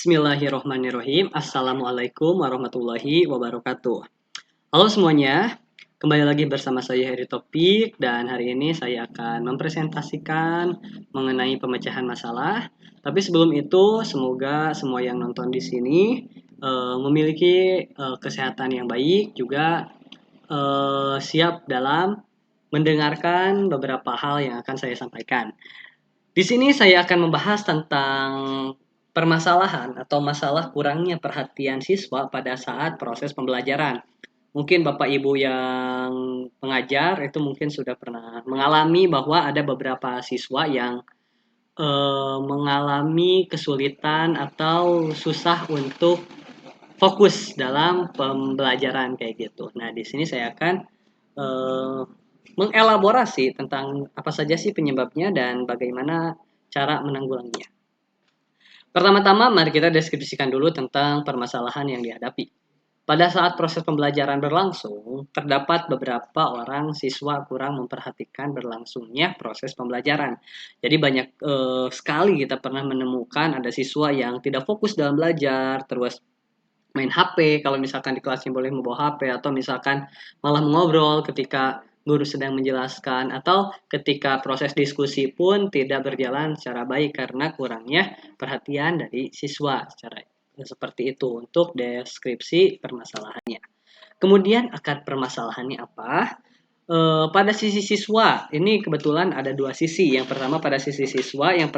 Bismillahirrohmanirrohim. Assalamualaikum warahmatullahi wabarakatuh. Halo semuanya, kembali lagi bersama saya Heri Topik dan hari ini saya akan mempresentasikan mengenai pemecahan masalah. Tapi sebelum itu, semoga semua yang nonton di sini memiliki kesehatan yang baik, juga siap dalam mendengarkan beberapa hal yang akan saya sampaikan. Di sini saya akan membahas tentang permasalahan atau masalah kurangnya perhatian siswa pada saat proses pembelajaran. Mungkin Bapak Ibu yang mengajar itu mungkin sudah pernah mengalami bahwa ada beberapa siswa yang mengalami kesulitan atau susah untuk fokus dalam pembelajaran kayak gitu. Nah, di sini saya akan eh, mengelaborasi tentang apa saja sih penyebabnya dan bagaimana cara menanggulanginya. Pertama-tama, mari kita deskripsikan dulu tentang permasalahan yang dihadapi. Pada saat proses pembelajaran berlangsung, terdapat beberapa orang siswa kurang memperhatikan berlangsungnya proses pembelajaran. Jadi banyak sekali kita pernah menemukan ada siswa yang tidak fokus dalam belajar, terus main HP, kalau misalkan di kelasnya boleh membawa HP, atau misalkan malah mengobrol ketika guru sedang menjelaskan, atau ketika proses diskusi pun tidak berjalan secara baik karena kurangnya perhatian dari siswa secara seperti itu untuk deskripsi permasalahannya. Kemudian akar permasalahannya apa? Pada sisi siswa, ini kebetulan ada dua sisi. Yang pertama pada sisi siswa, yang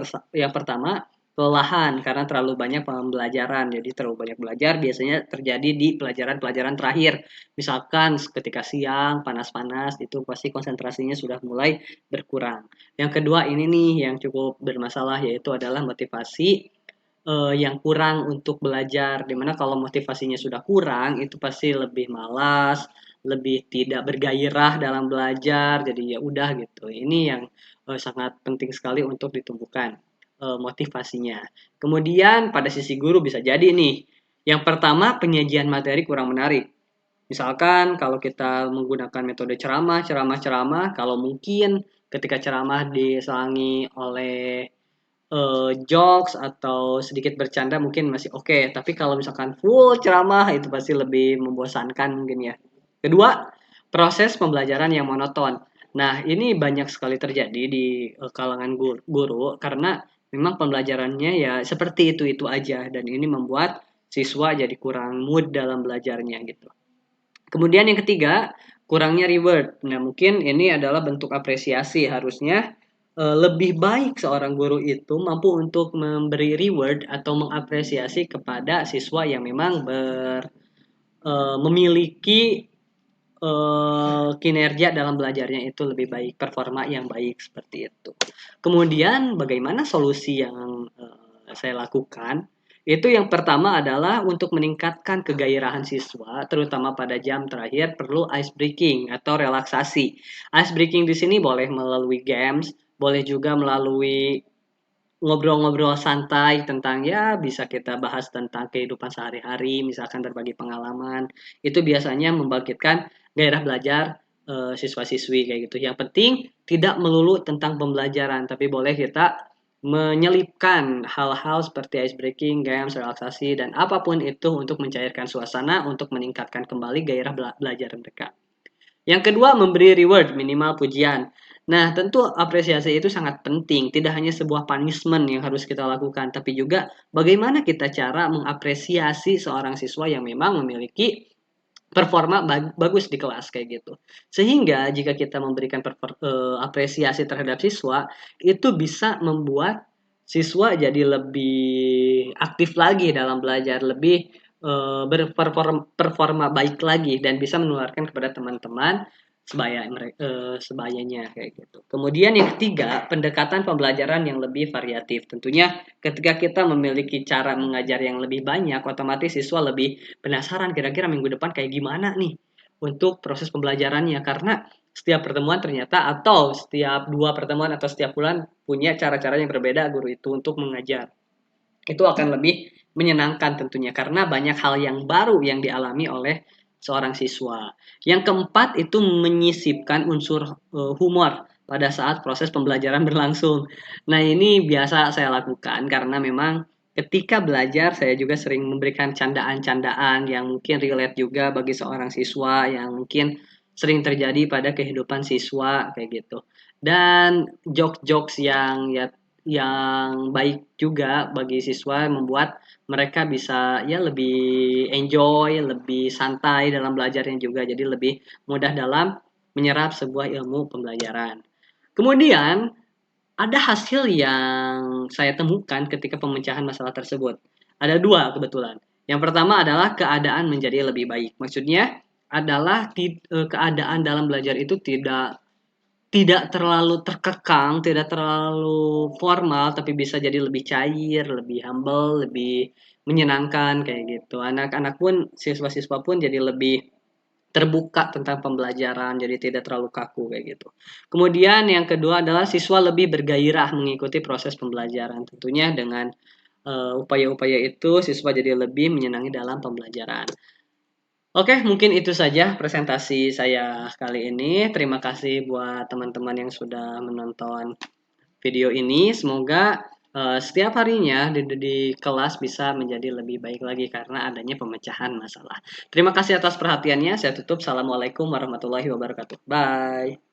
pertama kelelahan karena terlalu banyak pembelajaran. Jadi terlalu banyak belajar biasanya terjadi di pelajaran-pelajaran terakhir. Misalkan ketika siang, panas-panas, itu pasti konsentrasinya sudah mulai berkurang. Yang kedua ini nih yang cukup bermasalah, yaitu adalah motivasi yang kurang untuk belajar. Dimana kalau motivasinya sudah kurang, itu pasti lebih malas, lebih tidak bergairah dalam belajar. Jadi ya udah gitu. Ini yang sangat penting sekali untuk ditumbuhkan motivasinya. Kemudian pada sisi guru bisa jadi nih. Yang pertama, penyajian materi kurang menarik. Misalkan kalau kita menggunakan metode ceramah, kalau mungkin ketika ceramah diselangi oleh jokes atau sedikit bercanda mungkin masih oke. Tapi kalau misalkan full ceramah itu pasti lebih membosankan mungkin ya. Kedua, proses pembelajaran yang monoton. Nah, ini banyak sekali terjadi di kalangan guru karena memang pembelajarannya ya seperti itu-itu aja dan ini membuat siswa jadi kurang mood dalam belajarnya gitu. Kemudian yang ketiga, kurangnya reward. Nah, mungkin ini adalah bentuk apresiasi. Harusnya lebih baik seorang guru itu mampu untuk memberi reward atau mengapresiasi kepada siswa yang memang memiliki kinerja dalam belajarnya itu lebih baik, performa yang baik seperti itu. Kemudian bagaimana solusi yang saya lakukan? Itu yang pertama adalah untuk meningkatkan kegairahan siswa, terutama pada jam terakhir perlu ice breaking atau relaksasi. Ice breaking di sini boleh melalui games, boleh juga melalui ngobrol-ngobrol santai tentang ya bisa kita bahas tentang kehidupan sehari-hari, misalkan berbagi pengalaman. Itu biasanya membangkitkan gairah belajar siswa-siswi kayak gitu. Yang penting tidak melulu tentang pembelajaran, tapi boleh kita menyelipkan hal-hal seperti ice breaking, games, relaksasi dan apapun itu untuk mencairkan suasana untuk meningkatkan kembali gairah belajar mereka. Yang kedua, memberi reward minimal pujian. Nah, tentu apresiasi itu sangat penting. Tidak hanya sebuah punishment yang harus kita lakukan, tapi juga bagaimana kita cara mengapresiasi seorang siswa yang memang memiliki performa bagus di kelas kayak gitu. Sehingga jika kita memberikan apresiasi terhadap siswa, itu bisa membuat siswa jadi lebih aktif lagi dalam belajar, lebih berperforma baik lagi dan bisa menularkan kepada teman-teman sebayanya kayak gitu. Kemudian yang ketiga, pendekatan pembelajaran yang lebih variatif. Tentunya ketika kita memiliki cara mengajar yang lebih banyak, otomatis siswa lebih penasaran kira-kira minggu depan kayak gimana nih untuk proses pembelajarannya karena setiap pertemuan ternyata atau setiap dua pertemuan atau setiap bulan punya cara-cara yang berbeda guru itu untuk mengajar. Itu akan lebih menyenangkan tentunya karena banyak hal yang baru yang dialami oleh seorang siswa. Yang keempat itu menyisipkan unsur humor pada saat proses pembelajaran berlangsung. Nah, ini biasa saya lakukan karena memang ketika belajar saya juga sering memberikan candaan-candaan yang mungkin relate juga bagi seorang siswa yang mungkin sering terjadi pada kehidupan siswa kayak gitu. Dan jokes-jokes yang baik juga bagi siswa membuat mereka bisa ya lebih enjoy, lebih santai dalam belajarnya juga. Jadi lebih mudah dalam menyerap sebuah ilmu pembelajaran. Kemudian ada hasil yang saya temukan ketika pemecahan masalah tersebut. Ada dua kebetulan. Yang pertama adalah keadaan menjadi lebih baik. Maksudnya adalah keadaan dalam belajar itu tidak tidak terlalu terkekang, tidak terlalu formal, tapi bisa jadi lebih cair, lebih humble, lebih menyenangkan kayak gitu. Anak-anak pun, siswa-siswa pun jadi lebih terbuka tentang pembelajaran, jadi tidak terlalu kaku kayak gitu. Kemudian yang kedua adalah siswa lebih bergairah mengikuti proses pembelajaran. Tentunya dengan upaya-upaya itu siswa jadi lebih menyenangi dalam pembelajaran. Oke, mungkin itu saja presentasi saya kali ini. Terima kasih buat teman-teman yang sudah menonton video ini. Semoga setiap harinya di kelas bisa menjadi lebih baik lagi karena adanya pemecahan masalah. Terima kasih atas perhatiannya. Saya tutup. Assalamualaikum warahmatullahi wabarakatuh. Bye.